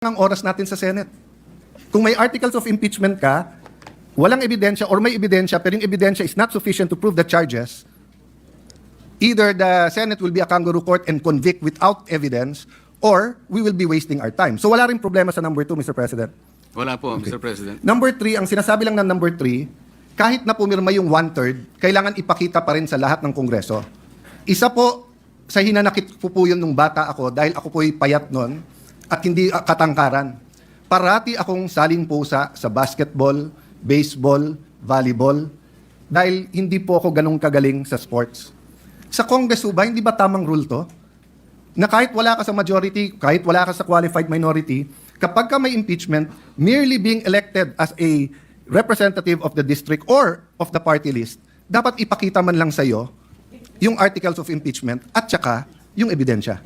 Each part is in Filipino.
ang oras natin sa Senate. Kung may articles of impeachment ka, walang ebidensya or may ebidensya pero yung ebidensya is not sufficient to prove the charges, either the Senate will be a kangaroo court and convict without evidence or we will be wasting our time. So wala rin problema sa number 2, Mr. President. Wala po, Mr. President. Number 3, ang sinasabi lang ng number 3, kahit na pumirma yung 1/3, kailangan ipakita pa rin sa lahat ng Kongreso. Isa po sa hinanakit po yun nung bata ako dahil ako po'y payat nun at hindi katangkaran. Parati akong saling pusa sa basketball, baseball, volleyball dahil hindi po ako ganong kagaling sa sports. Sa Congress ba, hindi ba tamang rule to? Na kahit wala ka sa majority, kahit wala ka sa qualified minority, kapag ka may impeachment, merely being elected as a representative of the district or of the party list, dapat ipakita man lang sa'yo yung articles of impeachment at saka yung ebidensya.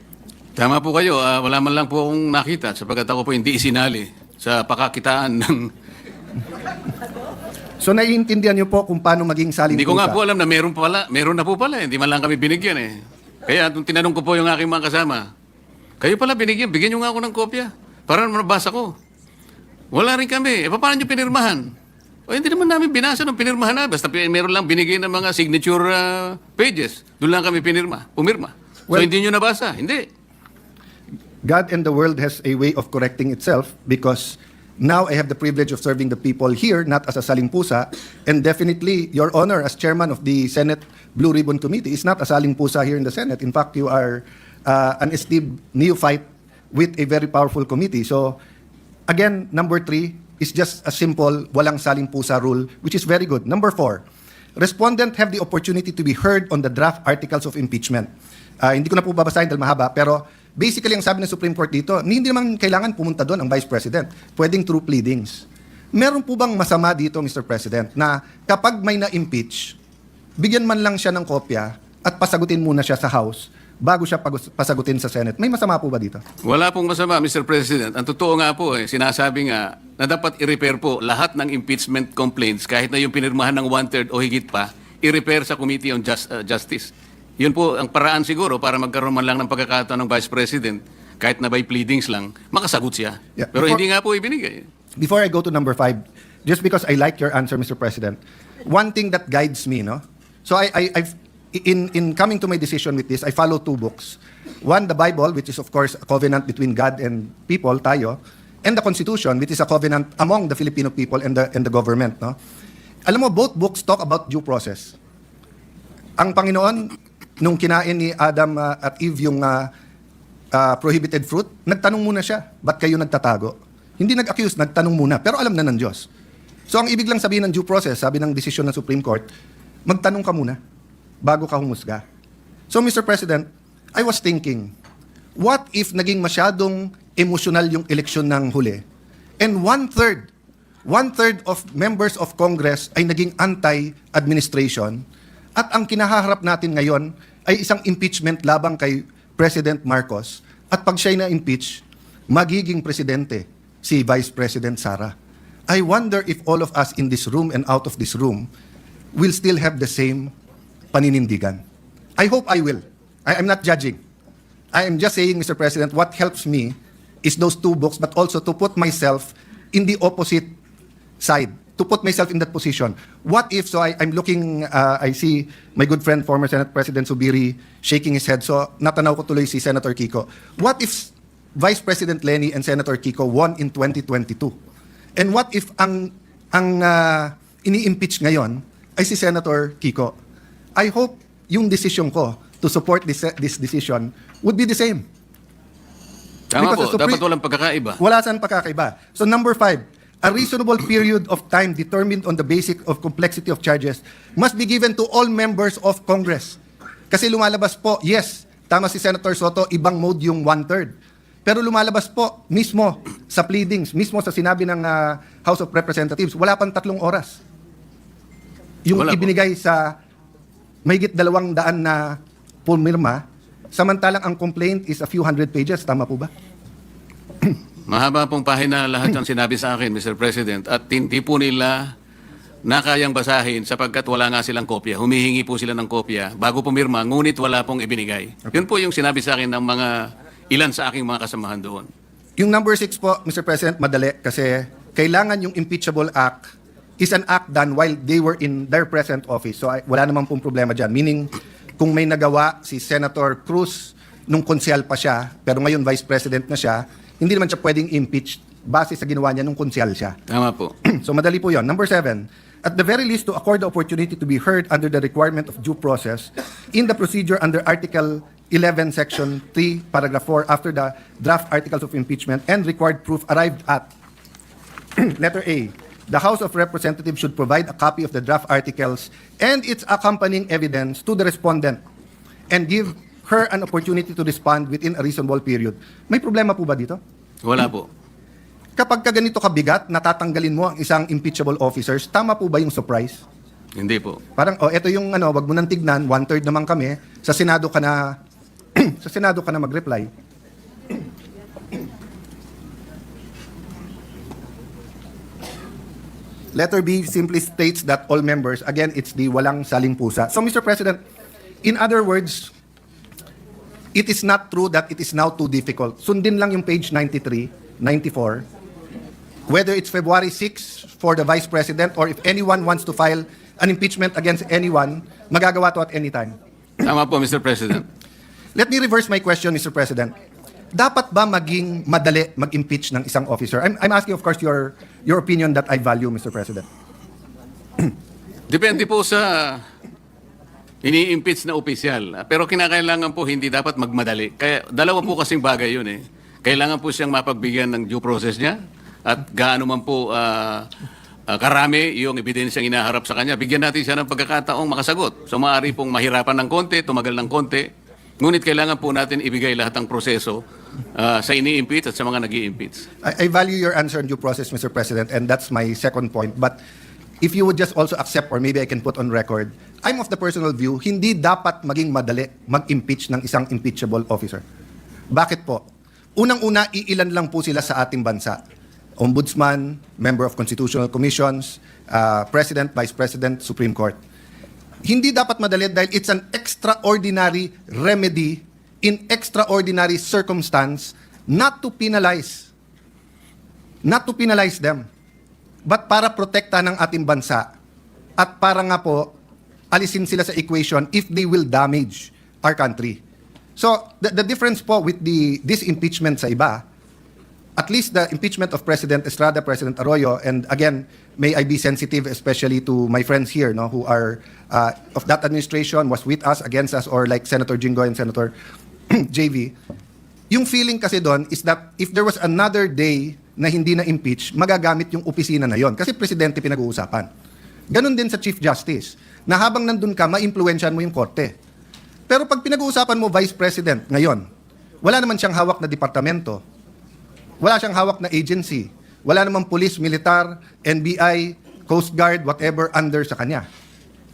Tama po kayo. Wala man lang po akong nakita sapagkat ako po hindi isinali sa pakakitaan ng... So naiintindihan niyo po kung paano maging saling Hindi ko nga pusa. po alam na meron na po pala. Hindi man lang kami binigyan eh. Kaya nung tinanong ko po yung aking mga kasama, kayo pala binigyan, bigyan nyo nga ako ng kopya para mabasa ko. Wala rin kami. Paano nyo pinirmahan? Hindi naman namin binasa nung pinirmahan na. Basta meron lang binigay ng mga signature pages. Doon lang kami pumirma. So hindi nyo nabasa? Hindi. God and the world has a way of correcting itself because now I have the privilege of serving the people here, not as a saling-pusa, and definitely, Your Honor, as chairman of the Senate Blue Ribbon Committee, is not a saling-pusa here in the Senate. In fact, you are an esteemed neophyte with a very powerful committee. So, again, number 3 is just a simple walang saling-pusa rule, which is very good. Number 4, respondent have the opportunity to be heard on the draft articles of impeachment. Hindi ko na po babasahin dahil mahaba, pero basically, ang sabi ng Supreme Court dito, hindi naman kailangan pumunta doon ang Vice President. Pwedeng through pleadings. Meron po bang masama dito, Mr. President, na kapag may na-impeach, bigyan man lang siya ng kopya at pasagutin muna siya sa House bago siya pasagutin sa Senate? May masama po ba dito? Wala pong masama, Mr. President. Ang totoo nga po, sinasabi nga na dapat i-repair po lahat ng impeachment complaints, kahit na yung pinirmahan ng 1/3 o higit pa, i-repair sa Committee on Justice. Yun po ang paraan siguro para magkaroon man lang ng pagkakataon ng Vice President, kahit na by pleadings lang, makasagot siya. Yeah, Pero hindi nga po ibinigay. Before I go to number 5, just because I like your answer, Mr. President, one thing that guides me, no? So in coming to my decision with this, I follow 2 books. One, the Bible, which is of course a covenant between God and people, tayo, and the Constitution, which is a covenant among the Filipino people and the government, no? Alam mo, both books talk about due process. Ang Panginoon, nung kinain ni Adam at Eve yung prohibited fruit, nagtanong muna siya, ba't kayo nagtatago? Hindi nag-accuse, nagtanong muna, pero alam na ng Diyos. So ang ibig lang sabihin ng due process, sabi ng desisyon ng Supreme Court, magtanong ka muna bago ka humusga. So Mr. President, I was thinking, what if naging masyadong emosyonal yung eleksyon ng huli and one-third of members of Congress ay naging anti-administration at ang kinaharap natin ngayon ay isang impeachment labang kay President Marcos at pag siya'y na-impeach, magiging presidente si Vice President Sara. I wonder if all of us in this room and out of this room will still have the same paninindigan. I hope I will. I'm not judging. I am just saying, Mr. President, what helps me is those 2 books, but also to put myself in the opposite side, to put myself in that position. What if, so I'm looking, I see my good friend, former Senate President Zubiri, shaking his head. So natanaw ko tuloy si Senator Kiko. What if Vice President Lenny and Senator Kiko won in 2022? And what if ang ini-impeach ngayon ay si Senator Kiko? I hope yung decision ko to support this decision would be the same. Tama po, dapat walang pagkakaiba. Wala saan pagkakaiba. So number 5, a reasonable period of time determined on the basis of complexity of charges must be given to all members of Congress. Kasi lumalabas po, yes, tama si Senator Soto, ibang mode yung 1/3. Pero lumalabas po mismo sa pleadings, mismo sa sinabi ng House of Representatives, wala pang 3 oras. Yung ibinigay sa mahigit 200 na pumirma, samantalang ang complaint is a few hundred pages. Tama po ba? Mahaba pong pahina lahat ng sinabi sa akin, Mr. President, at hindi po nila nakayang basahin sapagkat wala nga silang kopya. Humihingi po sila ng kopya bago pumirma, ngunit wala pong ibinigay. Yun po yung sinabi sa akin ng mga ilan sa aking mga kasamahan doon. Yung number 6 po, Mr. President, madali kasi kailangan yung impeachable act is an act done while they were in their present office. So wala naman pong problema dyan. Meaning, kung may nagawa si Senator Cruz nung konsyal pa siya, pero ngayon Vice President na siya, hindi naman siya pwedeng impeach base sa ginawa niya nung konsyal siya. Tama po. So madali po yon. Number 7, at the very least to accord the opportunity to be heard under the requirement of due process in the procedure under Article 11, Section 3, Paragraph 4, after the draft articles of impeachment and required proof arrived at. Letter A, the House of Representatives should provide a copy of the draft articles and its accompanying evidence to the respondent and give her an opportunity to respond within a reasonable period. May problema po ba dito? Wala po. Kapag ka ganito kabigat, natatanggalin mo ang isang impeachable officers, tama po ba yung surprise? Hindi po. Parang, eto yung wag mo nang tignan, 1/3 naman kami, sa Senado ka na, sa Senado ka na mag-reply. Letter B simply states that all members, again, it's the walang saling pusa. So, Mr. President, in other words, it is not true that it is now too difficult. Sundin lang yung page 93, 94. Whether it's February 6 for the Vice President or if anyone wants to file an impeachment against anyone, magagawa to at any time. Tama po, Mr. President. Let me reverse my question, Mr. President. Dapat ba maging madali mag-impeach ng isang officer? I'm asking, of course, your opinion that I value, Mr. President. Depende po sa ini-impeach na opisyal. Pero kinakailangan po hindi dapat magmadali. Kaya dalawa po kasing bagay yun eh. Kailangan po siyang mapagbigyan ng due process niya at gaano man po karami yung ebidensyang inaharap sa kanya. Bigyan natin siya ng pagkakataong makasagot. So maaari pong mahirapan ng konti, tumagal ng konti. Ngunit kailangan po natin ibigay lahat ng proseso sa ini-impeach at sa mga nag-i-impeach. I value your answer on due process, Mr. President, and that's my second point. But if you would just also accept, or maybe I can put on record, I'm of the personal view, hindi dapat maging madali mag-impeach ng isang impeachable officer. Bakit po? Unang-una, iilan lang po sila sa ating bansa. Ombudsman, member of constitutional commissions, President, Vice President, Supreme Court. Hindi dapat madali dahil it's an extraordinary remedy in extraordinary circumstance not to penalize them, but para protektahan ng ating bansa at para nga po alisin sila sa equation if they will damage our country. So the difference po with this impeachment sa iba, at least the impeachment of President Estrada, President Arroyo, and again, may I be sensitive especially to my friends here, no, who are of that administration, was with us, against us, or like Senator Jinggoy and Senator JV. Yung feeling kasi doon is that if there was another day na hindi na impeach, magagamit yung opisina na yon kasi presidente pinag-uusapan. Ganon din sa Chief Justice, na habang nandun ka, ma-impluensyahan mo yung korte. Pero pag pinag-uusapan mo Vice President ngayon, wala naman siyang hawak na departamento. Wala siyang hawak na agency. Wala namang police, militar, NBI, Coast Guard, whatever under sa kanya.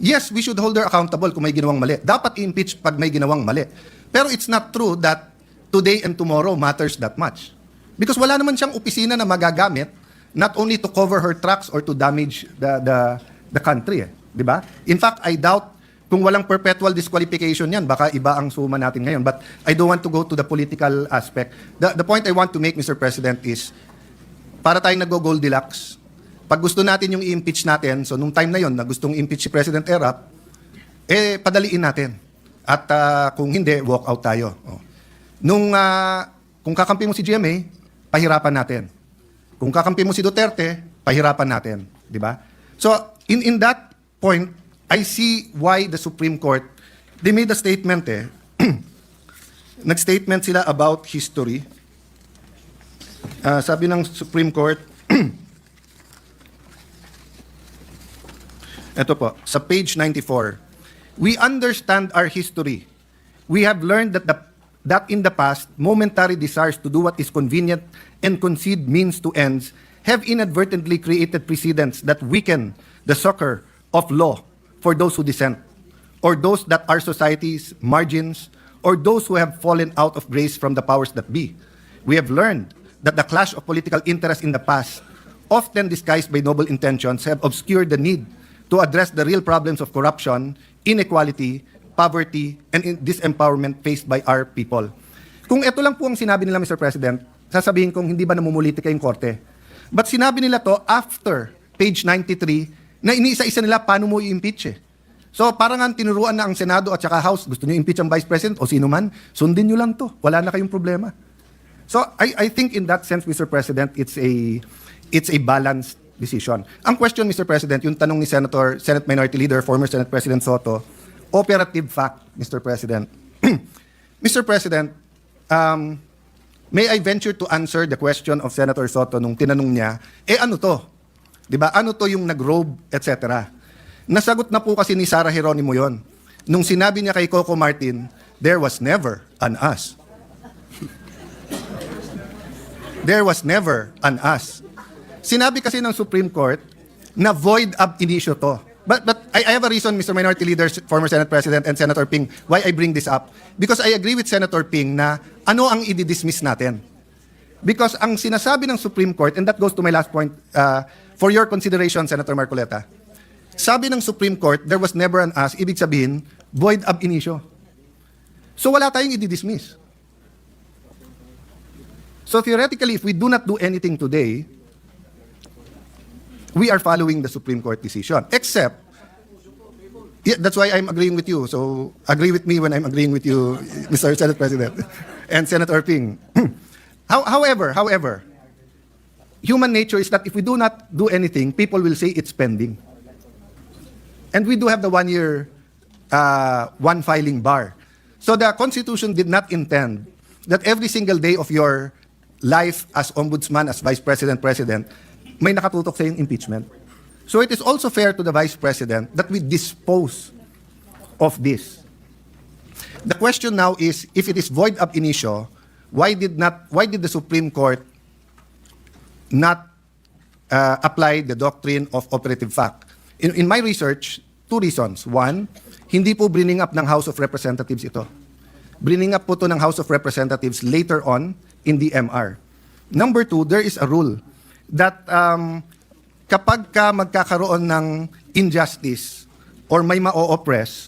Yes, we should hold her accountable kung may ginawang mali. Dapat i-impeach pag may ginawang mali. Pero it's not true that today and tomorrow matters that much. Because wala naman siyang opisina na magagamit not only to cover her tracks or to damage the country. Di ba? In fact, I doubt kung walang perpetual disqualification yan, baka iba ang suma natin ngayon. But I don't want to go to the political aspect. The point I want to make, Mr. President, is para tayong nag-Goldilocks, pag gusto natin yung i-impeach natin, so nung time na yon na gustong impeach si President Erap, padaliin natin. At kung hindi, walk out tayo. Oh. Kung kakampi mo si GMA, pahirapan natin. Kung kakampi mo si Duterte, pahirapan natin. Di ba? So, in that point, I see why the Supreme Court, they made a statement Nag-statement sila about history. Sabi ng Supreme Court, ito po, sa page 94, we understand our history. We have learned that in the past, momentary desires to do what is convenient and concede means to ends have inadvertently created precedents that weaken the succor of law for those who dissent, or those that are society's margins, or those who have fallen out of grace from the powers that be. We have learned that the clash of political interests in the past, often disguised by noble intentions, have obscured the need to address the real problems of corruption, inequality, poverty, and disempowerment faced by our people. Kung ito lang po ang sinabi nila, Mr. President, sasabihin kong hindi ba namumulitika yung korte. But sinabi nila to after page 93 na iniisa-isa nila paano mo i-impeach eh. So parang nga tinuruan na ang Senado at saka House, gusto nyo impeach ang Vice President o sino man, sundin nyo lang to. Wala na kayong problema. So I think in that sense, Mr. President, it's a balanced decision. Ang question, Mr. President, yung tanong ni Senate Minority Leader, former Senate President Soto, operative fact, Mr. President. Mr. President, may I venture to answer the question of Senator Soto nung tinanong niya, ano to? Diba? Ano to yung nag-robe, etc. Nasagot na po kasi ni Sara Geronimo yon. Nung sinabi niya kay Coco Martin, there was never an us. There was never an us. Sinabi kasi ng Supreme Court na void ab initio to. But I have a reason, Mr. Minority Leader, former Senate President, and Senator Ping, why I bring this up. Because I agree with Senator Ping na ano ang i-dismiss natin. Because ang sinasabi ng Supreme Court, and that goes to my last point, for your consideration, Senator Marcoleta, sabi ng Supreme Court, there was never an us, ibig sabihin, void ab initio. So wala tayong i-dismiss. So theoretically, if we do not do anything today, we are following the Supreme Court decision. Except, yeah, that's why I'm agreeing with you. So agree with me when I'm agreeing with you, Mr. Senate President and Senator Ping. However, human nature is that if we do not do anything, people will say it's pending. And we do have the 1 year, one filing bar. So the Constitution did not intend that every single day of your life as ombudsman, as vice president, may nakatutok sa yung impeachment. So it is also fair to the Vice President that we dispose of this. The question now is, if it is void ab initio, why did the Supreme Court not apply the doctrine of operative fact? In my research, 2 reasons. One, hindi po bringing up ng House of Representatives ito. Bringing up po to ng House of Representatives later on in the MR. Number 2, there is a rule that kapag ka magkakaroon ng injustice or may ma-oppress,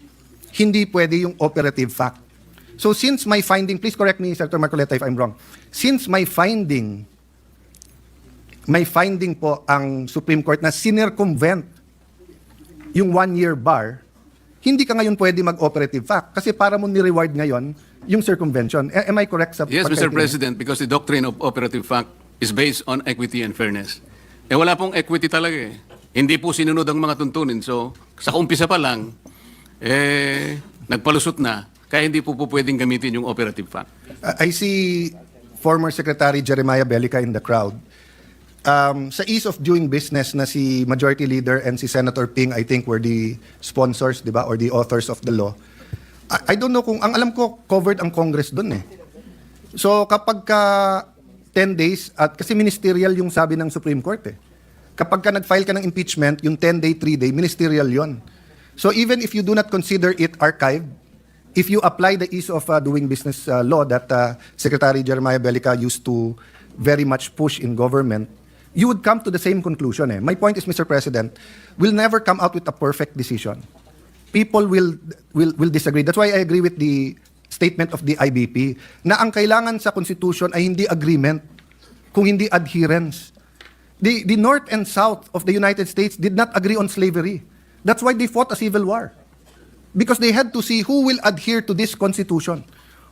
hindi pwede yung operative fact. So since my finding, please correct me, Senator Marcoleta, if I'm wrong. Since my finding po ang Supreme Court na sinircumvent yung 1 year bar, hindi ka ngayon pwede mag-operative fact kasi para mo ni-reward ngayon yung circumvention. Am I correct sa Yes, Mr. pagkaitingan? President, because the doctrine of operative fact is based on equity and fairness. Wala pong equity talaga eh. Hindi po sinunod ang mga tuntunin. So, sa umpisa pa lang, nagpalusot na, kaya hindi po pwedeng gamitin yung operative fact. I see former Secretary Jeremiah Bellica in the crowd. Sa ease of doing business na si Majority Leader and si Senator Ping, I think, were the sponsors, di ba, or the authors of the law. I don't know kung, ang alam ko, covered ang Congress dun eh. So, kapag 10 days, at kasi ministerial yung sabi ng Supreme Court eh. Kapag ka nag-file ka ng impeachment, yung 10-day, 3-day, ministerial yon. So even if you do not consider it archived, if you apply the ease of doing business law that Secretary Jeremiah Bellica used to very much push in government, you would come to the same conclusion eh. My point is, Mr. President, we'll never come out with a perfect decision. People will disagree. That's why I agree with the statement of the IBP na ang kailangan sa Constitution ay hindi agreement, kung hindi adherence. The North and South of the United States did not agree on slavery. That's why they fought a civil war. Because they had to see who will adhere to this Constitution,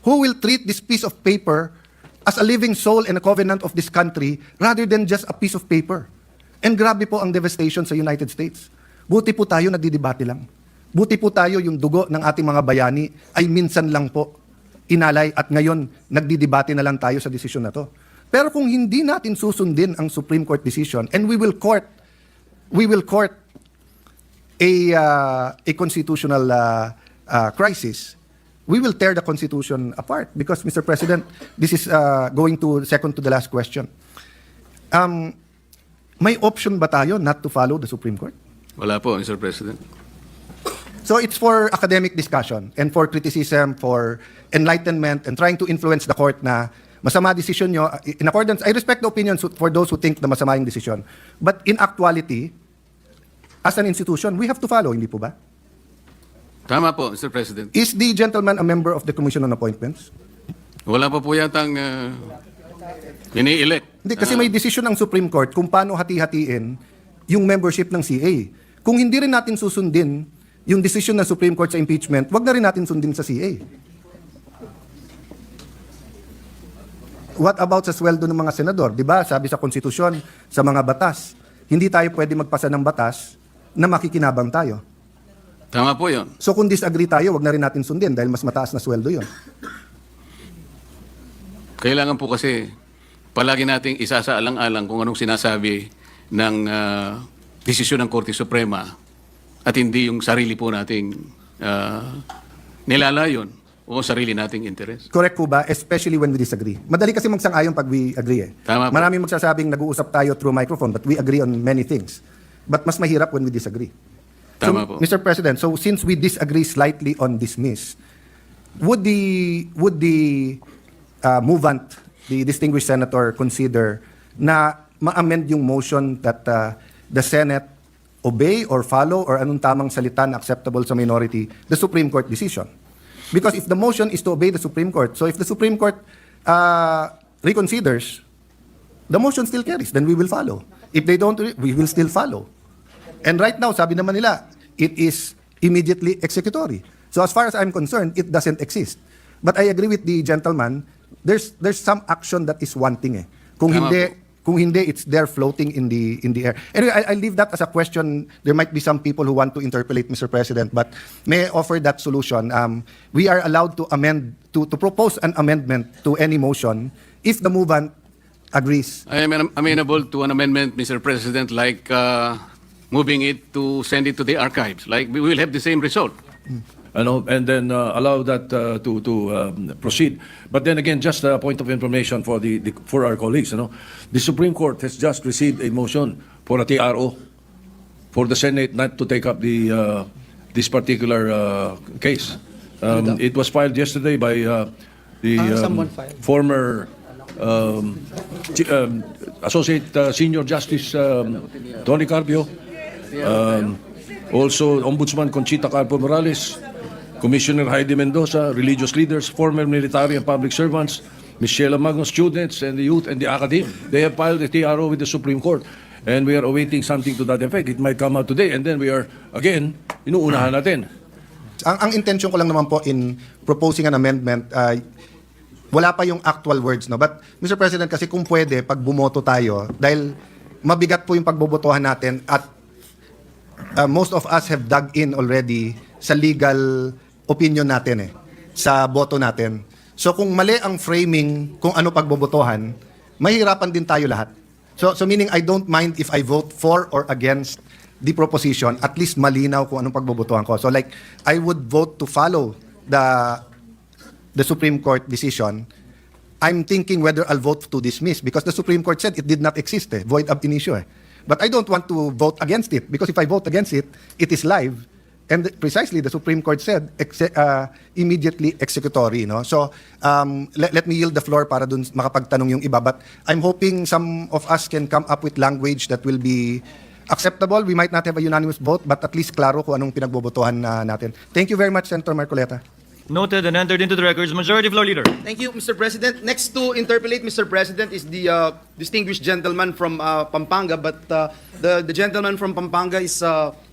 who will treat this piece of paper as a living soul and a covenant of this country rather than just a piece of paper. And grabe po ang devastation sa United States. Buti po tayo nagdidebate lang. Buti po tayo yung dugo ng ating mga bayani ay minsan lang po inalay at ngayon nagdidebate na lang tayo sa desisyon na to. Pero kung hindi natin susundin ang Supreme Court decision and we will court a constitutional crisis, we will tear the Constitution apart because, Mr. President, this is going to second to the last question. May option ba tayo not to follow the Supreme Court? Wala po, Mr. President. So it's for academic discussion and for criticism, for enlightenment, and trying to influence the court na masama decision nyo. In accordance, I respect the opinions for those who think na masama yung decision. But in actuality, as an institution, we have to follow, hindi po ba? Tama po, Mr. President. Is the gentleman a member of the Commission on Appointments? Wala pa po yatang Ini-elect. Hindi, kasi may decision ng Supreme Court kung paano hati-hatiin yung membership ng CA. Kung hindi rin natin susundin yung decision ng Supreme Court sa impeachment, wag na rin natin sundin sa CA. What about sa sweldo ng mga senador? Di ba, sabi sa konstitusyon, sa mga batas, hindi tayo pwede magpasa ng batas na makikinabang tayo. Tama po yun. So kung disagree tayo, wag na rin natin sundin dahil mas mataas na sweldo yun. Kailangan po kasi palagi nating isasaalang-alang kung anong sinasabi ng desisyon ng Korte Suprema at hindi yung sarili po nating nilalayon o sarili nating interes. Correct po ba? Especially when we disagree. Madali kasi magsang-ayon pag we agree eh. Tama po. Maraming magsasabing nag-uusap tayo through microphone but we agree on many things. But mas mahirap when we disagree. Tama So, po. Mr. President, so since we disagree slightly on dismiss, would the movant, the distinguished senator, consider na ma-amend yung motion that the Senate obey or follow or anong tamang salita na acceptable sa minority, the Supreme Court decision? Because if the motion is to obey the Supreme Court, so if the Supreme Court reconsiders, the motion still carries, then we will follow. If they don't, we will still follow. And right now, sabi naman nila, it is immediately executory. So as far as I'm concerned, it doesn't exist. But I agree with the gentleman, there's some action that is wanting eh. Kung Tama hindi, po. kung hindi, it's there floating in the air. Anyway, I leave that as a question. There might be some people who want to interpolate, Mr. President, but may I offer that solution? We are allowed to amend, to propose an amendment to any motion if the movant agrees. I am amenable to an amendment, Mr. President, like moving it to send it to the archives. Like we will have the same result. And then allow that to proceed. But then again, just a point of information for for our colleagues. The Supreme Court has just received a motion for a TRO for the Senate not to take up this particular case. It was filed yesterday by the former Associate Senior Justice Tony Carpio, also Ombudsman Conchita Carpo Morales, Commissioner Heidi Mendoza, religious leaders, former military and public servants, Ms. Sheila Magno, students and the youth and the academy. They have filed a TRO with the Supreme Court and we are awaiting something to that effect. It might come out today and then we are, again, inuunahan natin. Ang intention ko lang naman po in proposing an amendment, wala pa yung actual words, no? But, Mr. President, kasi kung pwede, pag bumoto tayo, dahil mabigat po yung pagbobotohan natin at most of us have dug in already sa legal opinion natin sa boto natin. So kung mali ang framing kung ano pagbobotohan, mahirapan din tayo lahat. So meaning I don't mind if I vote for or against the proposition, at least malinaw kung anong pagbobotohan ko. So like I would vote to follow the Supreme Court decision. I'm thinking whether I'll vote to dismiss because the Supreme Court said it did not exist, void ab initio. But I don't want to vote against it because if I vote against it, it is live. And precisely, the Supreme Court said immediately executory. No? So let me yield the floor para dun makapagtanong yung iba. But I'm hoping some of us can come up with language that will be acceptable. We might not have a unanimous vote, but at least klaro kung anong pinagbobotohan natin. Thank you very much, Senator Marcoleta. Noted and entered into the records. Majority Floor Leader. Thank you, Mr. President. Next to interpolate, Mr. President, is the distinguished gentleman from Pampanga, but the gentleman from Pampanga is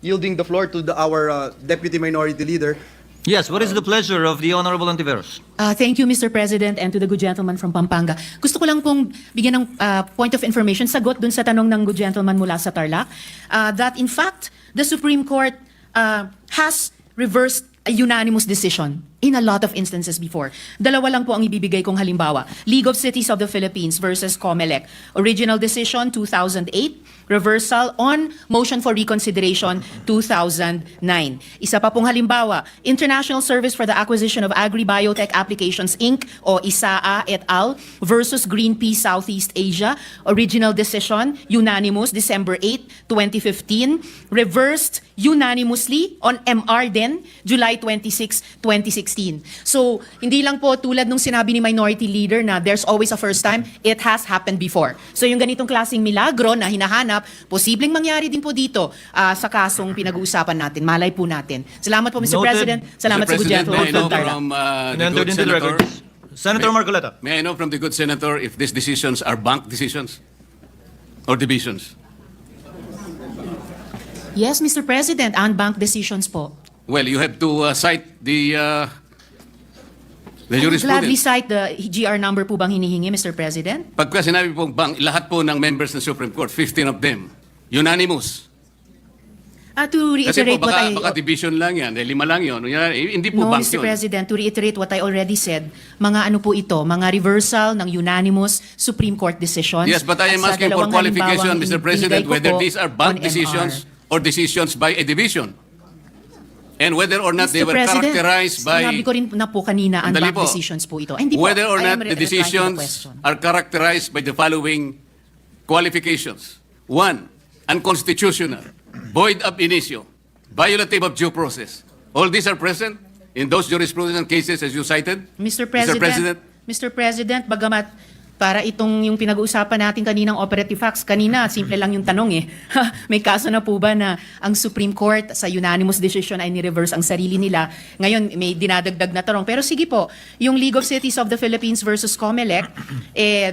yielding the floor to our Deputy Minority Leader. Yes, what is the pleasure of the Honorable Antiveros? Thank you, Mr. President, and to the good gentleman from Pampanga. Gusto ko lang pong bigyan ng point of information, sagot dun sa tanong ng good gentleman mula sa Tarlac, that in fact, the Supreme Court has reversed a unanimous decision in a lot of instances before. Dalawa lang po ang ibibigay kong halimbawa. League of Cities of the Philippines versus COMELEC. Original decision, 2008. Reversal on motion for reconsideration, 2009. Isa pa pong halimbawa, International Service for the Acquisition of Agri-Biotech Applications, Inc. o ISAA et al. Versus Greenpeace Southeast Asia. Original decision, unanimous, December 8, 2015. Reversed unanimously on MR din, July 26, 2016. So, hindi lang po tulad nung sinabi ni Minority Leader na there's always a first time, it has happened before. So, yung ganitong klaseng milagro na hinahanap, posibleng mangyari din po dito sa kasong pinag-uusapan natin. Malay po natin. Salamat po, Mr. Noted. President. Salamat Mr. sa good President, gentleman may I know from Tarlac. from the And entered good into the senator, records. Senator Marcoleta. May I know from the good senator if these decisions are bank decisions or divisions? Yes, Mr. President, unbanked decisions po. Well, you have to cite the Gladly jurisprudence. cite the GR number po bang hinihingi, Mr. President? Pagka sinabi pong bank, lahat po ng members ng Supreme Court, 15 of them, unanimous. To Kasi po reiterate what baka division lang yan, 5 lang yun. Hindi po No, bank Mr. yun. President, to reiterate what I already said, mga ano po ito, mga reversal ng unanimous Supreme Court decisions. Yes, but I am At sa asking for dalawang qualification, halimbawang Mr. President, ibinigay ko whether po these are on bank MR. decisions or decisions by a division. And whether or not they Mr. were President, characterized by... sinabi ko rin na po kanina, Sandali unbanked po. decisions po ito. Hindi po, Whether or I not am the replying to the decisions question. are characterized by the following qualifications. 1, unconstitutional, void ab initio, violative of due process. All these are present in those jurisprudence cases as you cited? Mr. President, bagamat para itong yung pinag-uusapan natin kaninang operative facts, kanina, simple lang yung tanong eh. May kaso na po ba na ang Supreme Court sa unanimous decision ay ni-reverse ang sarili nila? Ngayon, may dinadagdag na tanong. Pero sige po, yung League of Cities of the Philippines versus COMELEC,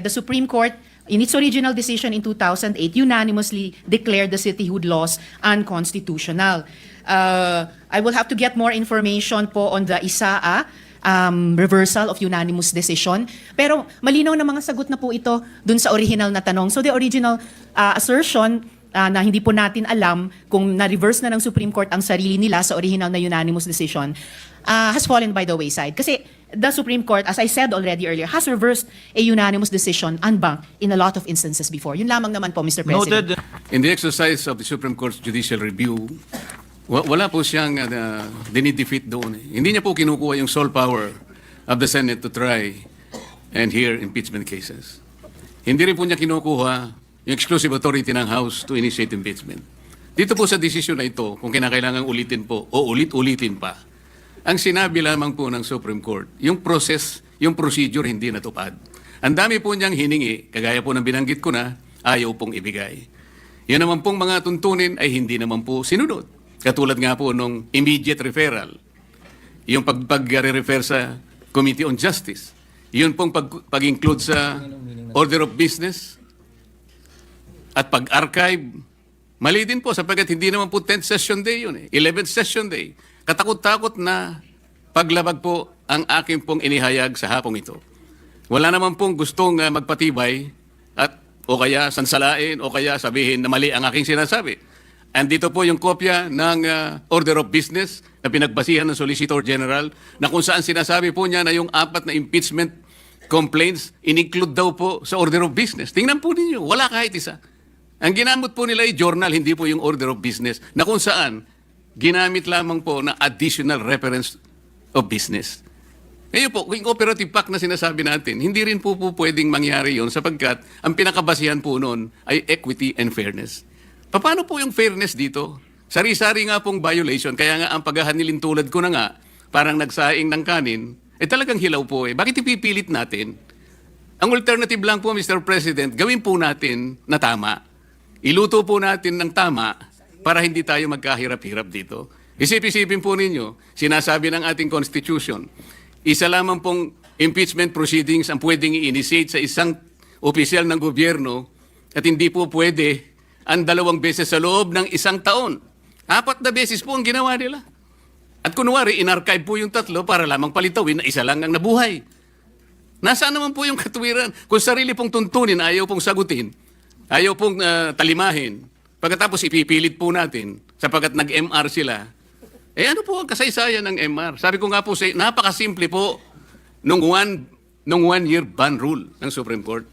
the Supreme Court, in its original decision in 2008, unanimously declared the cityhood laws unconstitutional. I will have to get more information po on the ISAA, reversal of unanimous decision. Pero malinaw na mga sagot na po ito dun sa original na tanong. So the original assertion na hindi po natin alam kung na-reverse na ng Supreme Court ang sarili nila sa original na unanimous decision has fallen by the wayside. Kasi the Supreme Court, as I said already earlier, has reversed a unanimous decision unbanked in a lot of instances before. Yun lamang naman po, Mr. President. Noted. In the exercise of the Supreme Court's judicial review, wala po siyang dinidefeat doon. Hindi niya po kinukuha yung sole power of the Senate to try and hear impeachment cases. Hindi rin po niya kinukuha yung exclusive authority ng House to initiate impeachment. Dito po sa desisyon na ito, kung kinakailangan ulitin po o ulit-ulitin pa, ang sinabi lamang po ng Supreme Court, yung process, yung procedure hindi natupad. Ang dami po niyang hiningi, kagaya po ng binanggit ko na, ayaw pong ibigay. Yan naman pong mga tuntunin ay hindi naman po sinunod. Katulad nga po nung immediate referral, yung pag-refer sa Committee on Justice, yun pong pag-include sa order of business at pag-archive, mali din po sapagkat hindi naman po 10th session day yun 11th session day. Katakot-takot na paglabag po ang aking pong inihayag sa hapong ito. Wala naman pong gustong magpatibay at o kaya sansalain o kaya sabihin na mali ang aking sinasabi. Andito po yung kopya ng order of business na pinagbasihan ng Solicitor General na kung saan sinasabi po niya na yung 4 na impeachment complaints in-include daw po sa order of business. Tingnan po ninyo, wala kahit isa. Ang ginamit po nila ay journal, hindi po yung order of business na kung saan ginamit lamang po na additional reference of business. Ngayon po, yung operative fact na sinasabi natin, hindi rin po pwedeng mangyari yon sapagkat ang pinakabasihan po noon ay equity and fairness. Paano po yung fairness dito? Sari-sari nga pong violation, kaya nga ang paghahanilin tulad ko na nga, parang nagsaing ng kanin, talagang hilaw po eh. Bakit ipipilit natin? Ang alternative lang po, Mr. President, gawin po natin na tama. Iluto po natin ng tama para hindi tayo magkahirap-hirap dito. Isip-isipin po ninyo, sinasabi ng ating Constitution, isa lamang pong impeachment proceedings ang pwedeng i-initiate sa isang opisyal ng gobyerno at hindi po pwede ang 2 beses sa loob ng 1 taon. 4 na beses po ang ginawa nila. At kunwari, in-archive po yung 3 para lamang palitawin na isa lang ang nabuhay. Nasaan naman po yung katuwiran? Kung sarili pong tuntunin, ayaw pong sagutin, ayaw pong talimahin, pagkatapos ipipilit po natin, sapagkat nag-MR sila, ano po ang kasaysayan ng MR? Sabi ko nga po, napakasimple po nung 1-year ban rule ng Supreme Court.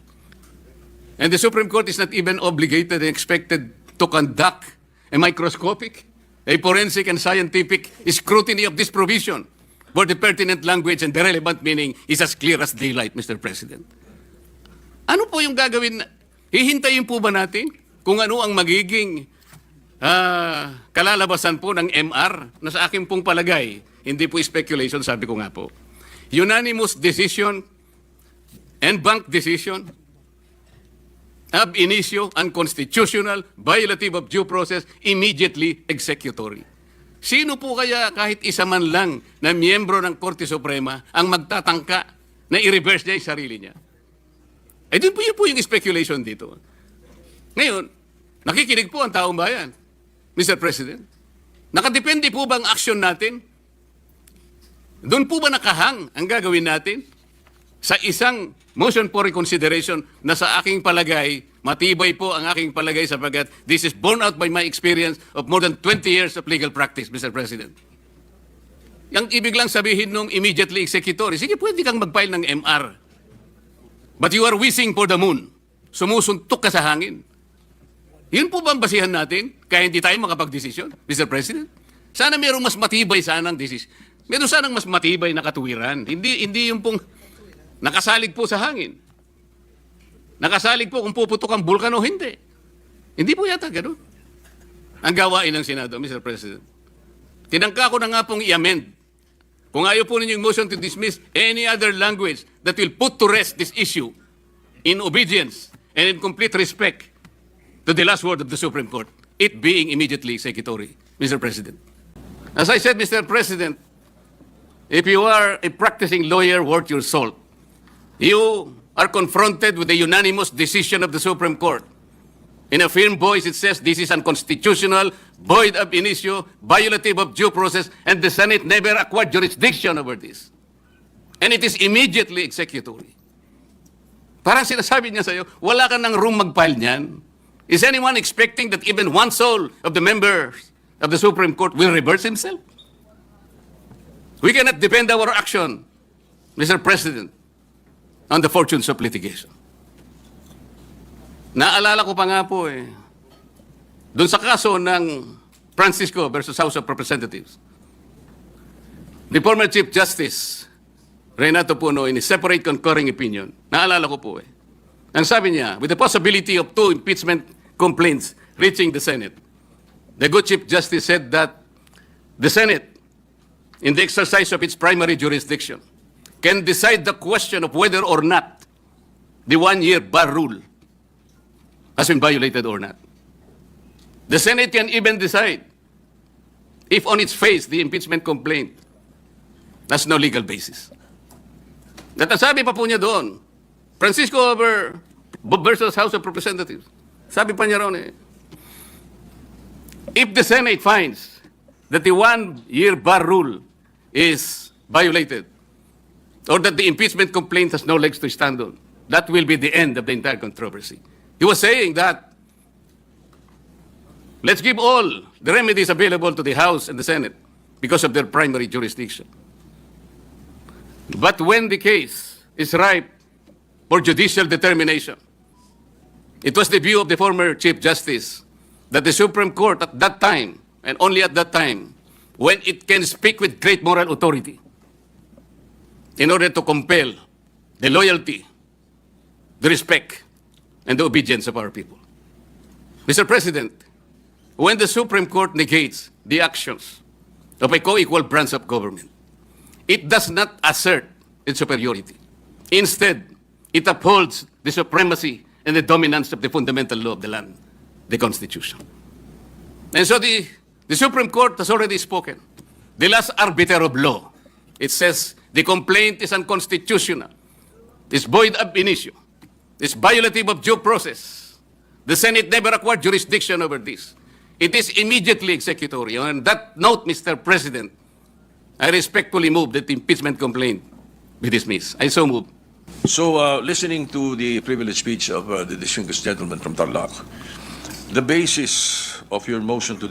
And the Supreme Court is not even obligated and expected to conduct a microscopic, a forensic and scientific scrutiny of this provision for the pertinent language and the relevant meaning is as clear as daylight, Mr. President. Ano po yung gagawin? Hihintayin po ba natin kung ano ang magiging kalalabasan po ng MR na sa akin pong palagay, hindi po speculation, sabi ko nga po. Unanimous decision and bank decision ab initio, unconstitutional, violative of due process, immediately executory. Sino po kaya kahit isa man lang na miyembro ng Korte Suprema ang magtatangka na i-reverse niya yung sarili niya. Eh, yun po yung speculation dito. Ngayon, nakikinig po ang taong bayan, Mr. President. Nakadepende po ba ang action natin? Doon po ba nakahang ang gagawin natin sa isang motion for reconsideration na sa aking palagay, matibay po ang aking palagay sapagkat this is borne out by my experience of more than 20 years of legal practice, Mr. President. Yang ibig lang sabihin nung immediately executory, sige, pwede kang mag-file ng MR. But you are wishing for the moon. Sumusuntok ka sa hangin. Yun po ba ang basihan natin? Kaya hindi tayo makapag-desisyon, Mr. President? Sana mayroong mas matibay sanang desisyon. Meron sanang mas matibay na katuwiran. Hindi yung pong nakasalig po sa hangin. Nakasalig po kung puputok ang bulkan o hindi. Hindi po yata ganun. Ang gawain ng Senado, Mr. President. Tinangka ko na nga pong i-amend. Kung ayaw po ninyo yung motion to dismiss any other language that will put to rest this issue in obedience and in complete respect to the last word of the Supreme Court, it being immediately executory, Mr. President. As I said, Mr. President, if you are a practicing lawyer worth your salt, you are confronted with the unanimous decision of the Supreme Court. In a firm voice, it says this is unconstitutional, void ab initio, violative of due process, and the Senate never acquired jurisdiction over this. And it is immediately executory. Parang sinasabi niya sa'yo, wala ka ng room mag-file niyan. Is anyone expecting that even one soul of the members of the Supreme Court will reverse himself? We cannot depend our action, Mr. President, on the fortunes of litigation. Naalala ko pa nga po doon sa kaso ng Francisco versus House of Representatives. The former Chief Justice, Renato Puno, in a separate concurring opinion, naalala ko po ang sabi niya, with the possibility of 2 impeachment complaints reaching the Senate, the good Chief Justice said that the Senate, in the exercise of its primary jurisdiction, can decide the question of whether or not the 1-year bar rule has been violated or not. The Senate can even decide if on its face the impeachment complaint has no legal basis. At sabi pa po niya doon, Francisco versus House of Representatives, sabi pa niya roon if the Senate finds that the 1-year bar rule is violated, or that the impeachment complaint has no legs to stand on, that will be the end of the entire controversy. He was saying that let's give all the remedies available to the House and the Senate because of their primary jurisdiction. But when the case is ripe for judicial determination, it was the view of the former Chief Justice that the Supreme Court at that time, and only at that time, when it can speak with great moral authority in order to compel the loyalty, the respect, and the obedience of our people. Mr. President, when the Supreme Court negates the actions of a co-equal branch of government, it does not assert its superiority. Instead, it upholds the supremacy and the dominance of the fundamental law of the land, the Constitution. And so the Supreme Court has already spoken. The last arbiter of law, it says the complaint is unconstitutional, is void ab initio, is violative of due process. The Senate never acquired jurisdiction over this. It is immediately executory. On that note, Mr. President, I respectfully move that the impeachment complaint be dismissed. I so move. So, listening to the privileged speech of the distinguished gentleman from Tarlac, the basis of your motion to